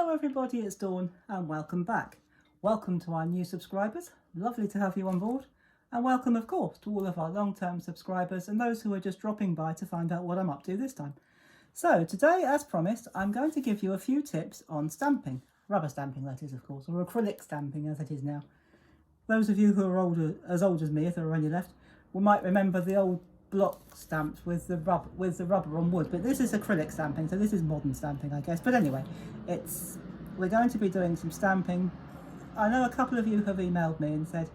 Hello everybody, it's Dawn and welcome back. Welcome to our new subscribers, lovely to have you on board. And welcome of course to all of our long-term subscribers and those who are just dropping by to find out what I'm up to this time. So today, as promised, I'm going to give you a few tips on stamping. Rubber stamping that is, of course, or acrylic stamping as it is now. Those of you who are as old as me, if there are any left, might remember the old block stamps with the rubber on wood, but this is acrylic stamping, so this is modern stamping, I guess. But anyway, we're going to be doing some stamping. I know a couple of you have emailed me and said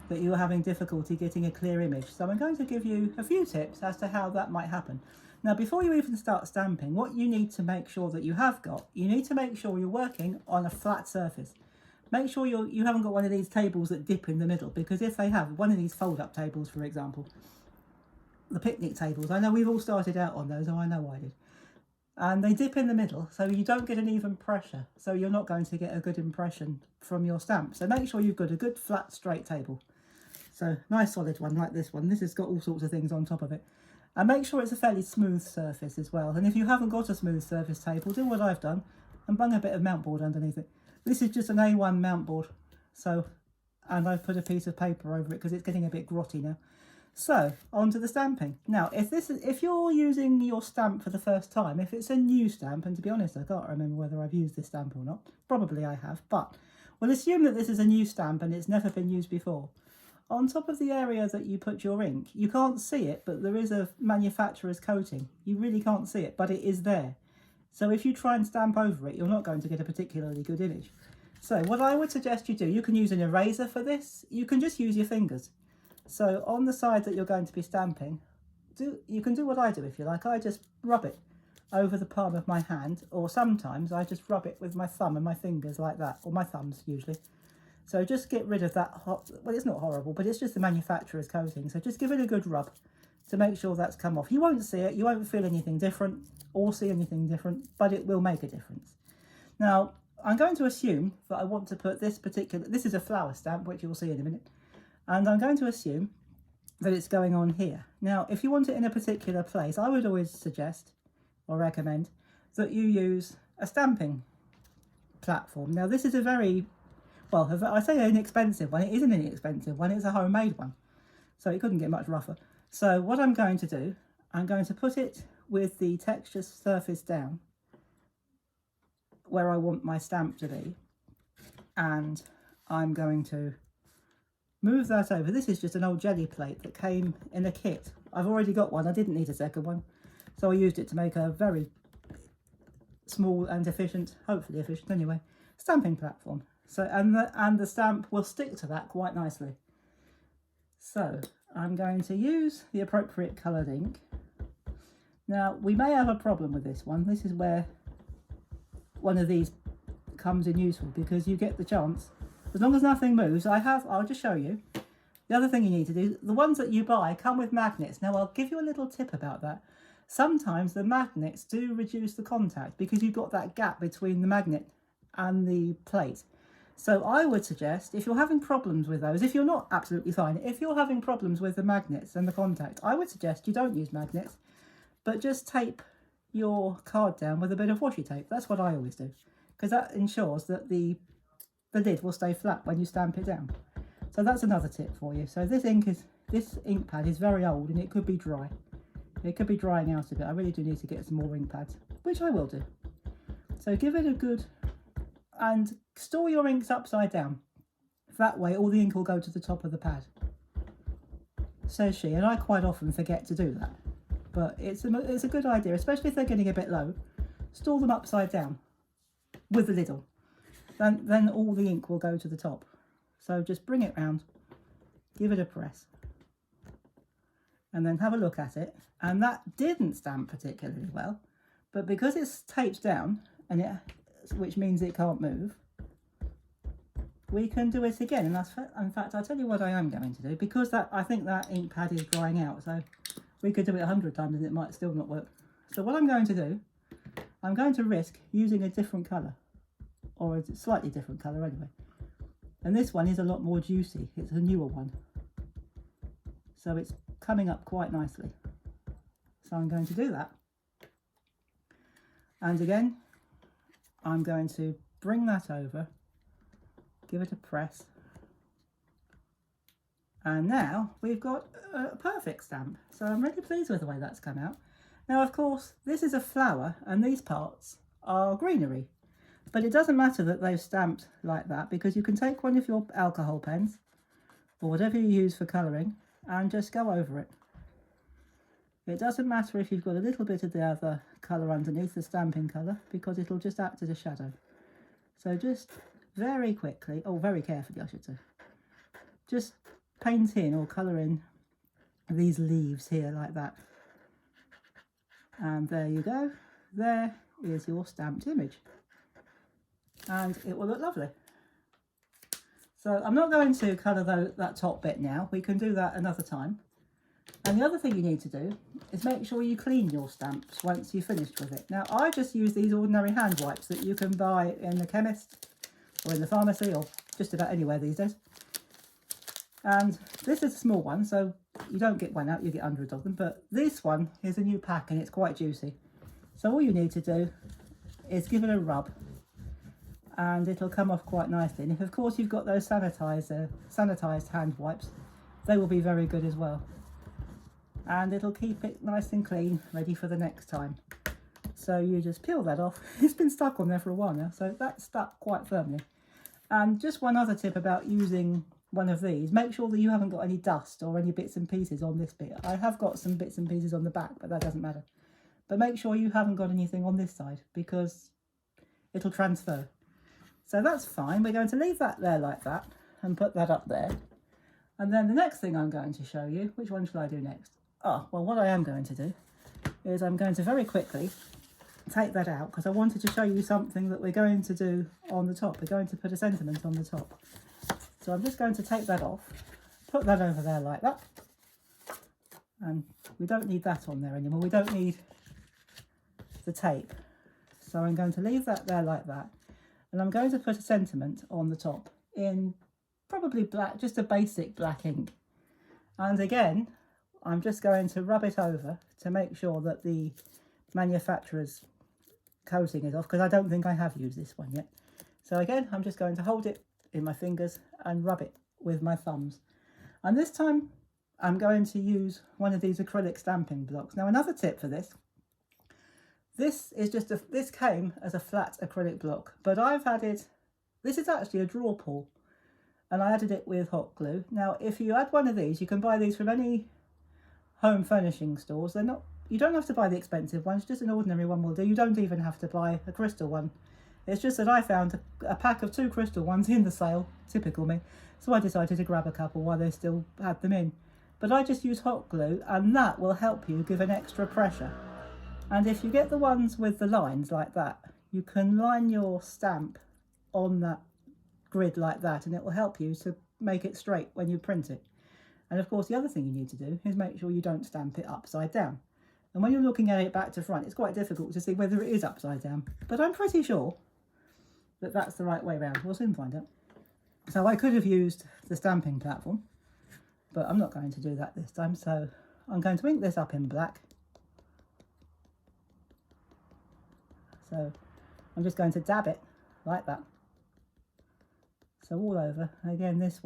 that you were having difficulty getting a clear image, so I'm going to give you a few tips as to how that might happen. Now, before you even start stamping, what you need to make sure that you need to make sure you're working on a flat surface. Make sure you haven't got one of these tables that dip in the middle, because if they have, one of these fold-up tables, for example, the picnic tables, I know we've all started out on those, or I know I did, and they dip in the middle, so you don't get an even pressure, so you're not going to get a good impression from your stamp. So make sure you've got a good flat straight table, so nice solid one like this one. This has got all sorts of things on top of it, and make sure it's a fairly smooth surface as well. And if you haven't got a smooth surface table, do what I've done and bung a bit of mount board underneath it. This is just an A1 mount board, and I've put a piece of paper over it because it's getting a bit grotty now. So, on to the stamping. Now, if you're using your stamp for the first time, if it's a new stamp, and to be honest, I can't remember whether I've used this stamp or not. Probably I have, but we'll assume that this is a new stamp and it's never been used before. On top of the area that you put your ink, you can't see it, but there is a manufacturer's coating. You really can't see it, but it is there. So if you try and stamp over it, you're not going to get a particularly good image. So what I would suggest you do, you can use an eraser for this. You can just use your fingers. So on the side that you're going to be stamping, you can do what I do if you like. I just rub it over the palm of my hand, or sometimes I just rub it with my thumb and my fingers like that, or my thumbs usually. So just get rid of that, well, it's not horrible, but it's just the manufacturer's coating. So just give it a good rub to make sure that's come off. You won't see it, you won't feel anything different or see anything different, but it will make a difference. Now, I'm going to assume that I want to put this is a flower stamp, which you'll see in a minute. And I'm going to assume that it's going on here. Now, if you want it in a particular place, I would always suggest or recommend that you use a stamping platform. Now, this is a very, well, I say an inexpensive one. It isn't an inexpensive one. It's a homemade one. So it couldn't get much rougher. So what I'm going to do, I'm going to put it with the texture surface down where I want my stamp to be. And I'm going to move that over. This is just an old jelly plate that came in a kit. I've already got one. I didn't need a second one. So I used it to make a very small and efficient, hopefully efficient anyway, stamping platform. So and the stamp will stick to that quite nicely. So I'm going to use the appropriate coloured ink. Now we may have a problem with this one. This is where one of these comes in useful, because you get the chance, as long as nothing moves, I'll just show you. The other thing you need to do, the ones that you buy come with magnets. Now I'll give you a little tip about that. Sometimes the magnets do reduce the contact because you've got that gap between the magnet and the plate. So I would suggest, if you're having problems with those, if you're not, absolutely fine. If you're having problems with the magnets and the contact, I would suggest you don't use magnets, but just tape your card down with a bit of washi tape. That's what I always do, because that ensures that the lid will stay flat when you stamp it down. So that's another tip for you. So this ink pad is very old and it could be dry. It could be drying out a bit. I really do need to get some more ink pads, which I will do. So give it a good, and store your inks upside down. That way all the ink will go to the top of the pad, says she, and I quite often forget to do that. But it's a good idea, especially if they're getting a bit low. Store them upside down with the lid on. Then all the ink will go to the top. So just bring it round, give it a press, and then have a look at it. And that didn't stamp particularly well, but because it's taped down, which means it can't move, we can do it again. And in fact, I'll tell you what I am going to do, because I think that ink pad is drying out, so we could do it 100 times and it might still not work. So what I'm going to do, I'm going to risk using a different colour, or a slightly different colour anyway. And this one is a lot more juicy. It's a newer one. So it's coming up quite nicely. So I'm going to do that. And again, I'm going to bring that over, give it a press, and now we've got a perfect stamp. So I'm really pleased with the way that's come out. Now, of course, this is a flower and these parts are greenery, but it doesn't matter that they've stamped like that, because you can take one of your alcohol pens or whatever you use for colouring and just go over it. It doesn't matter if you've got a little bit of the other colour underneath, the stamping colour, because it'll just act as a shadow. So just very quickly, or very carefully I should say, just paint in or colour in these leaves here like that. And there you go. There is your stamped image. And it will look lovely. So I'm not going to colour that top bit now. We can do that another time. And the other thing you need to do is make sure you clean your stamps once you've finished with it. Now, I just use these ordinary hand wipes that you can buy in the chemist or in the pharmacy or just about anywhere these days. And this is a small one, so you don't get one out, you get hundreds of them. But this one is a new pack and it's quite juicy. So all you need to do is give it a rub and it'll come off quite nicely. And if, of course, you've got those sanitised hand wipes, they will be very good as well. And it'll keep it nice and clean, ready for the next time. So you just peel that off. It's been stuck on there for a while now, so that's stuck quite firmly. And just one other tip about using one of these, make sure that you haven't got any dust or any bits and pieces on this bit. I have got some bits and pieces on the back, but that doesn't matter. But make sure you haven't got anything on this side, because it'll transfer. So that's fine. We're going to leave that there like that and put that up there. And then the next thing I'm going to show you, which one shall I do next? Oh, well, what I am going to do is I'm going to very quickly take that out, because I wanted to show you something that we're going to do on the top. We're going to put a sentiment on the top. So I'm just going to take that off, put that over there like that. And we don't need that on there anymore. We don't need the tape. So I'm going to leave that there like that. And I'm going to put a sentiment on the top in probably black, just a basic black ink. And again, I'm just going to rub it over to make sure that the manufacturer's coating is off, because I don't think I have used this one yet. So again, I'm just going to hold it in my fingers and rub it with my thumbs. And this time I'm going to use one of these acrylic stamping blocks. Now, another tip for this is just this came as a flat acrylic block, but I've added, this is actually a draw pull, and I added it with hot glue. Now, if you add one of these, you can buy these from any home furnishing stores. You don't have to buy the expensive ones, just an ordinary one will do. You don't even have to buy a crystal one. It's just that I found a pack of 2 crystal ones in the sale, typical me, so I decided to grab a couple while they still had them in. But I just use hot glue, and that will help you give an extra pressure. And if you get the ones with the lines like that, you can line your stamp on that grid like that, and it will help you to make it straight when you print it. And of course, the other thing you need to do is make sure you don't stamp it upside down. And when you're looking at it back to front, it's quite difficult to see whether it is upside down. But I'm pretty sure that that's the right way around. We'll soon find out. So I could have used the stamping platform, but I'm not going to do that this time. So I'm going to ink this up in black. So I'm just going to dab it like that. So all over. Again, this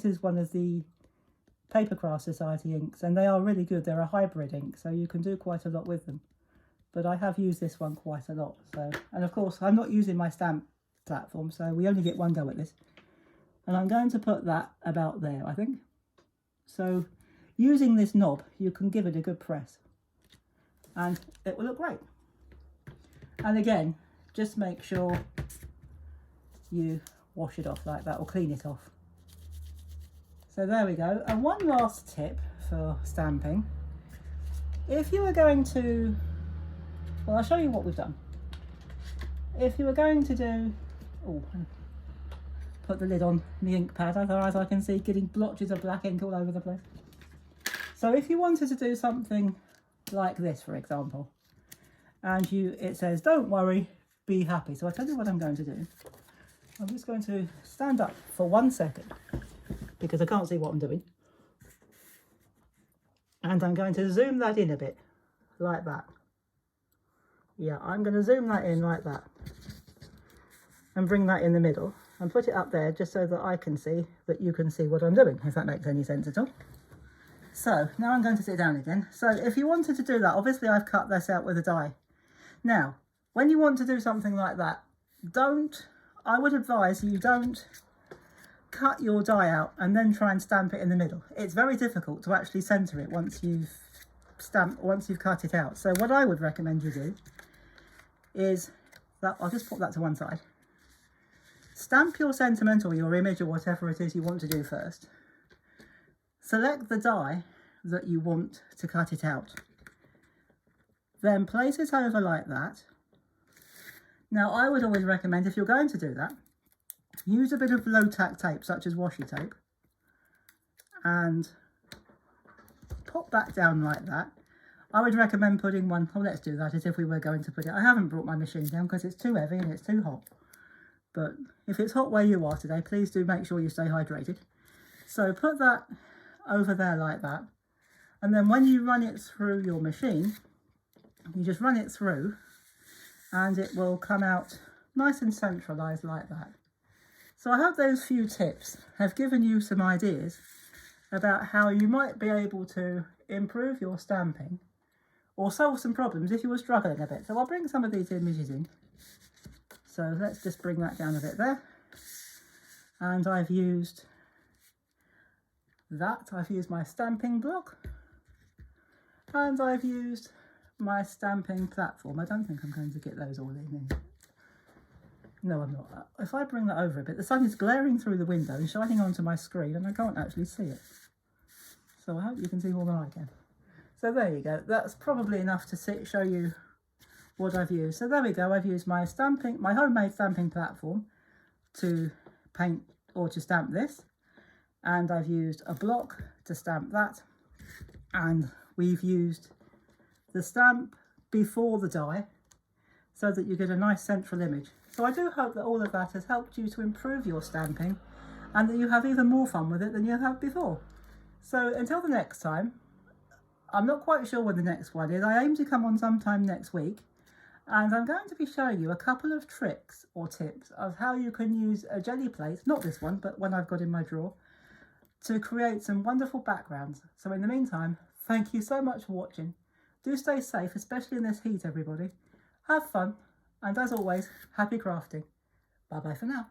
is one of the Papercraft Society inks, and they are really good. They're a hybrid ink, so you can do quite a lot with them. But I have used this one quite a lot. So, and of course, I'm not using my stamp platform, so we only get one go at this. And I'm going to put that about there, I think. So using this knob, you can give it a good press, and it will look great. And again, just make sure you wash it off like that, or clean it off. So there we go. And one last tip for stamping. If you were going to, well, I'll show you what we've done. If you were going to do, put the lid on the ink pad, otherwise I can see getting blotches of black ink all over the place. So if you wanted to do something like this, for example, and it says, don't worry, be happy. So I'll tell you what I'm going to do. I'm just going to stand up for 1 second, because I can't see what I'm doing. And I'm going to zoom that in a bit, like that. Yeah, I'm going to zoom that in like that. and bring that in the middle and put it up there just so that I can see that you can see what I'm doing, if that makes any sense at all. So now I'm going to sit down again. So if you wanted to do that, obviously I've cut this out with a die. Now, when you want to do something like that, I would advise you don't cut your die out and then try and stamp it in the middle. It's very difficult to actually centre it once you've cut it out. So what I would recommend you do is that, I'll just put that to one side. Stamp your sentiment or your image or whatever it is you want to do first. Select the die that you want to cut it out. Then place it over like that. Now I would always recommend, if you're going to do that, use a bit of low tack tape such as washi tape and pop that down like that. I would recommend putting one, oh let's do that as if we were going to put it. I haven't brought my machine down because it's too heavy and it's too hot. But if it's hot where you are today, please do make sure you stay hydrated. So put that over there like that. And then when you run it through your machine, you just run it through and it will come out nice and centralised like that. So I hope those few tips have given you some ideas about how you might be able to improve your stamping or solve some problems if you were struggling a bit. So I'll bring some of these images in. So let's just bring that down a bit there. And I've used my stamping block and I've used my stamping platform. I don't think I'm going to get those all in. No, I'm not. If I bring that over a bit, the sun is glaring through the window and shining onto my screen and I can't actually see it. So I hope you can see more than I can. So there you go. That's probably enough to show you what I've used. So there we go. I've used my homemade stamping platform to paint or to stamp this. And I've used a block to stamp that. And we've used the stamp before the die so that you get a nice central image. So I do hope that all of that has helped you to improve your stamping and that you have even more fun with it than you have before. So until the next time, I'm not quite sure when the next one is. I aim to come on sometime next week and I'm going to be showing you a couple of tricks or tips of how you can use a jelly plate, not this one, but one I've got in my drawer, to create some wonderful backgrounds. So in the meantime, thank you so much for watching. Do stay safe, especially in this heat, everybody. Have fun, and as always, happy crafting. Bye bye for now.